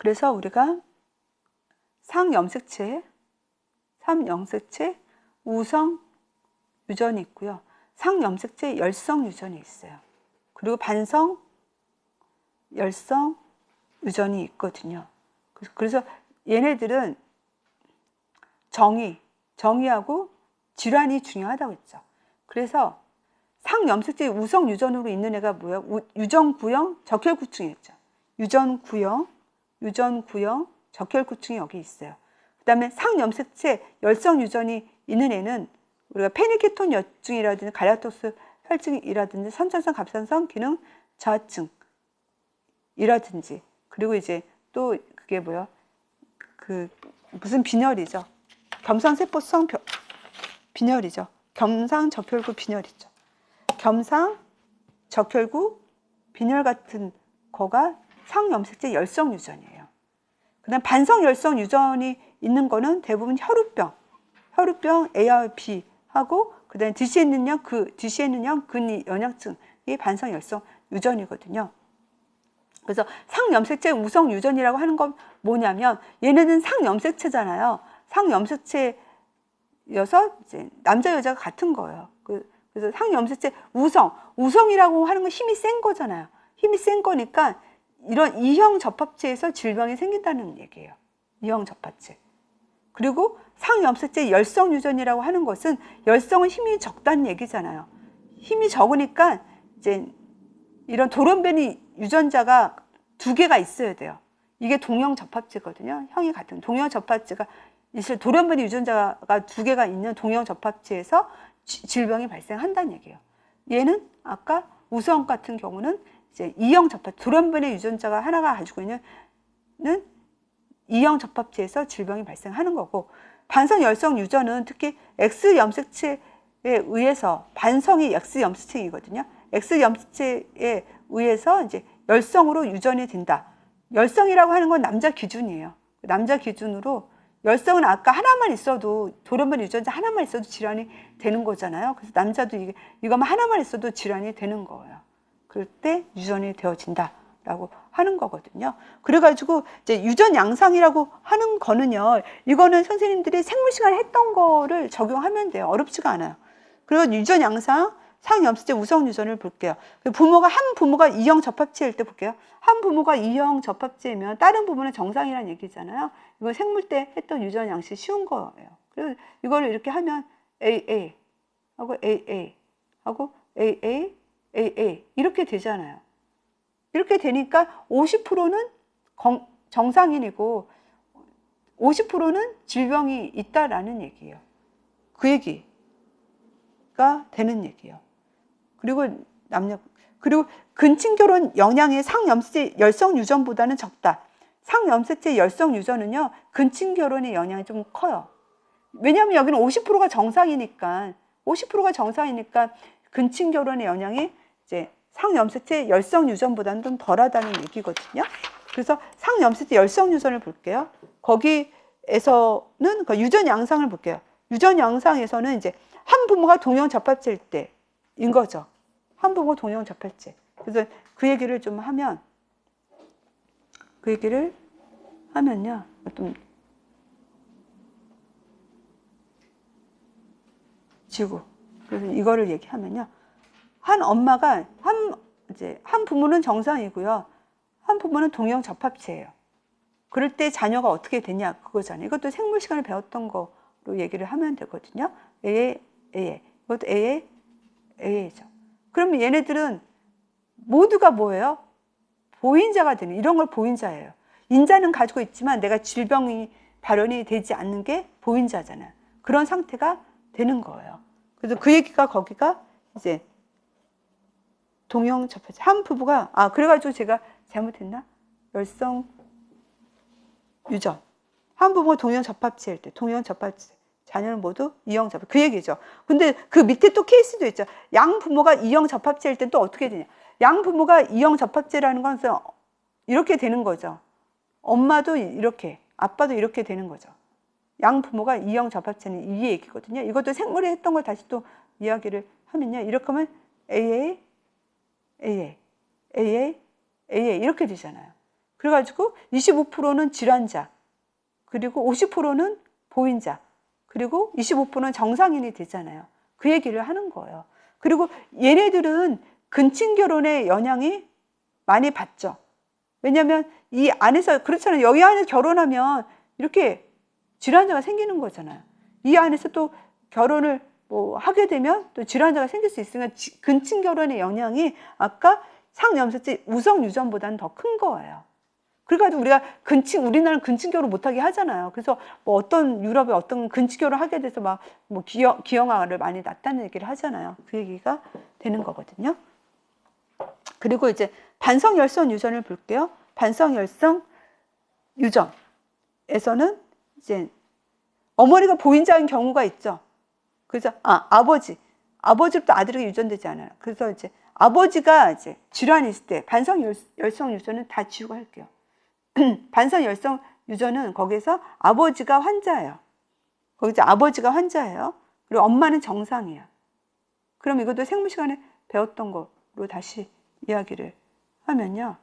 그래서 우리가 상염색체 우성 유전이 있고요. 상염색체 열성 유전이 있어요. 그리고 반성 열성 유전이 있거든요. 그래서 얘네들은 정의하고 질환이 중요하다고 했죠. 그래서 상염색체 우성 유전으로 있는 애가 뭐예요? 유전구형 적혈구충이었죠. 유전구형 적혈구충이 여기 있어요. 그 다음에 상염색체 열성 유전이 있는 애는 우리가 페니케톤 여증이라든지 갈라토스 혈증이라든지 선천성 갑상선 기능 저하증이라든지, 그리고 이제 또 그게 뭐야? 그 무슨 빈혈이죠. 겸상세포성 빈혈이죠. 겸상적혈구 빈혈이죠. 겸상적혈구 빈혈 같은 거가 상염색체 열성 유전이에요. 그다음 반성 열성 유전이 있는 거는 대부분 혈우병 ARB하고 그다음에 DCN형 근연약증이 반성 열성 유전이거든요. 그래서 상염색체 우성 유전이라고 하는 건 뭐냐면 얘네는 상염색체잖아요. 상염색체여서 이제 남자 여자가 같은 거예요. 그래서 상염색체 우성이라고 하는 건 힘이 센 거잖아요. 힘이 센 거니까 이런 이형 접합체에서 질병이 생긴다는 얘기예요. 이형 접합체. 그리고 상염색체 열성 유전이라고 하는 것은 열성은 힘이 적다는 얘기잖아요. 힘이 적으니까 이제 이런 돌연변이 유전자가 2개가 있어야 돼요. 이게 동형 접합체거든요. 형이 같은 동형 접합체가 있을 돌연변이 유전자가 2개가 있는 동형 접합체에서 질병이 발생한다는 얘기예요. 얘는 아까 우성 같은 경우는 이제 이형 접합 돌연변이 유전자가 하나가 가지고 있는 이형 접합체에서 질병이 발생하는 거고, 반성 열성 유전은 특히 X 염색체에 의해서 반성이 X 염색체이거든요. X 염색체에 의해서 이제 열성으로 유전이 된다. 열성이라고 하는 건 남자 기준이에요. 남자 기준으로 열성은 아까 하나만 있어도 돌연변이 유전자 하나만 있어도 질환이 되는 거잖아요. 그래서 남자도 이거만 하나만 있어도 질환이 되는 거예요. 그럴 때 유전이 되어진다라고 하는 거거든요. 그래가지고 이제 유전 양상이라고 하는 거는요, 이거는 선생님들이 생물 시간에 했던 거를 적용하면 돼요. 어렵지가 않아요. 그리고 유전 양상 상염색체 우성 유전을 볼게요. 한 부모가 이형 접합체일 때 볼게요. 한 부모가 이형 접합체면 다른 부모는 정상이라는 얘기잖아요. 이건 생물 때 했던 유전 양식이 쉬운 거예요. 그래서 이걸 이렇게 하면 AA 하고 AA 하고 AA 이렇게 되잖아요. 이렇게 되니까 50%는 정상인이고 50%는 질병이 있다라는 얘기예요. 그 얘기가 되는 얘기예요. 그리고 근친결혼 영향이 상염색체 열성 유전보다는 적다. 상염색체 열성 유전은요, 근친결혼의 영향이 좀 커요. 왜냐하면 여기는 50%가 정상이니까 근친결혼의 영향이 이제 상염색체 열성 유전보다는 좀 덜하다는 얘기거든요. 그래서 상염색체 열성 유전을 볼게요. 거기에서는 그 유전 양상을 볼게요. 유전 양상에서는 이제 한 부모가 동형 접합체일 때인 거죠. 한 부모 동형 접합체. 그래서 그 얘기를 하면요, 좀 지구. 그래서 이거를 얘기하면요, 한 부모는 정상이고요, 한 부모는 동형 접합체예요. 그럴 때 자녀가 어떻게 되냐 그거잖아요. 이것도 생물 시간에 배웠던 거로 얘기를 하면 되거든요. 이것도 AA죠. 그러면 얘네들은 모두가 뭐예요? 보인자가 되는, 이런 걸 보인자예요. 인자는 가지고 있지만 내가 질병이 발현이 되지 않는 게 보인자잖아요. 그런 상태가 되는 거예요. 그래서 그 얘기가 거기가 이제 동형 접합체. 한 부부가, 그래가지고 제가 잘못했나? 열성 유전. 한 부부가 동형 접합체일 때, 동형 접합체. 자녀는 모두 이형 접합체. 그 얘기죠. 근데 그 밑에 또 케이스도 있죠. 양 부모가 이형 접합체일 때 또 어떻게 되냐. 양 부모가 이형 접합체라는 것은 이렇게 되는 거죠. 엄마도 이렇게, 아빠도 이렇게 되는 거죠. 양 부모가 이형 접합체는 이 얘기거든요. 이것도 생물에 했던 걸 다시 또 이야기를 하면요. 이렇게 하면 AA 이렇게 되잖아요. 그래가지고 25%는 질환자, 그리고 50%는 보인자, 그리고 25%는 정상인이 되잖아요. 그 얘기를 하는 거예요. 그리고 얘네들은 근친 결혼의 영향이 많이 받죠. 왜냐하면 이 안에서 그렇잖아요. 여기 안에 결혼하면 이렇게 질환자가 생기는 거잖아요. 이 안에서 또 결혼을 뭐 하게 되면 또 질환자가 생길 수 있으니까 근친 결혼의 영향이 아까 상염색체 우성 유전보다는 더 큰 거예요. 그래가지고 우리가 우리나라는 근친 결혼 못하게 하잖아요. 그래서 뭐 어떤 유럽에 어떤 근친 결혼 하게 돼서 막 뭐 기형아를 많이 낳았다는 얘기를 하잖아요. 그 얘기가 되는 거거든요. 그리고 이제 반성열성 유전을 볼게요. 반성열성 유전에서는 이제 어머니가 보인자인 경우가 있죠. 그래서 아버지로부터 아들에게 유전되지 않아요. 그래서 이제 아버지가 이제 질환이 있을 때 반성열성 유전은 다 지우고 할게요. 반성열성 유전은 거기서 아버지가 환자예요. 거기서 아버지가 환자예요. 그리고 엄마는 정상이에요. 그럼 이것도 생물 시간에 배웠던 거로 다시 이야기를 하면요.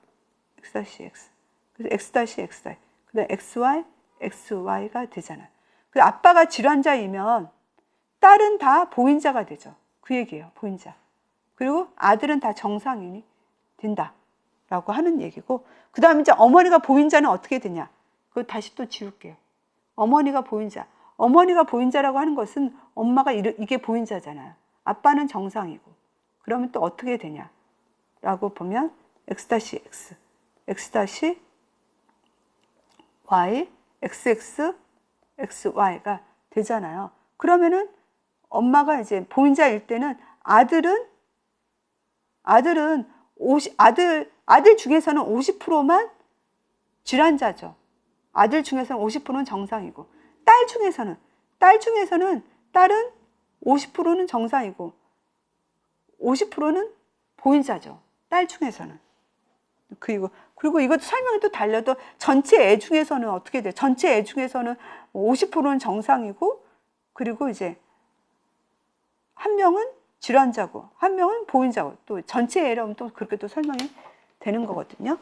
X-X. 그래서 X-XY. 그다음 XY, XY가 되잖아요. 그래서 아빠가 질환자이면 딸은 다 보인자가 되죠. 그 얘기예요. 보인자. 그리고 아들은 다 정상인이 된다라고 하는 얘기고, 그 다음에 이제 어머니가 보인자는 어떻게 되냐? 그거 다시 또 지울게요. 어머니가 보인자. 어머니가 보인자라고 하는 것은 엄마가 이게 보인자잖아요. 아빠는 정상이고. 그러면 또 어떻게 되냐라고 보면 X-X, X-Y, XX, XY가 되잖아요. 그러면은 엄마가 이제 보인자일 때는 아들 중에서는 50%만 질환자죠. 아들 중에서는 50%는 정상이고, 딸 중에서는 딸은 50%는 정상이고 50%는 보인자죠. 딸 중에서는. 그리고 이것도 설명이 또 달려도 전체 애 중에서는 어떻게 돼요? 전체 애 중에서는 50%는 정상이고, 그리고 이제 한 명은 질환자고 한 명은 보인자고, 또 전체 애라면 또 그렇게 또 설명이 되는 거거든요.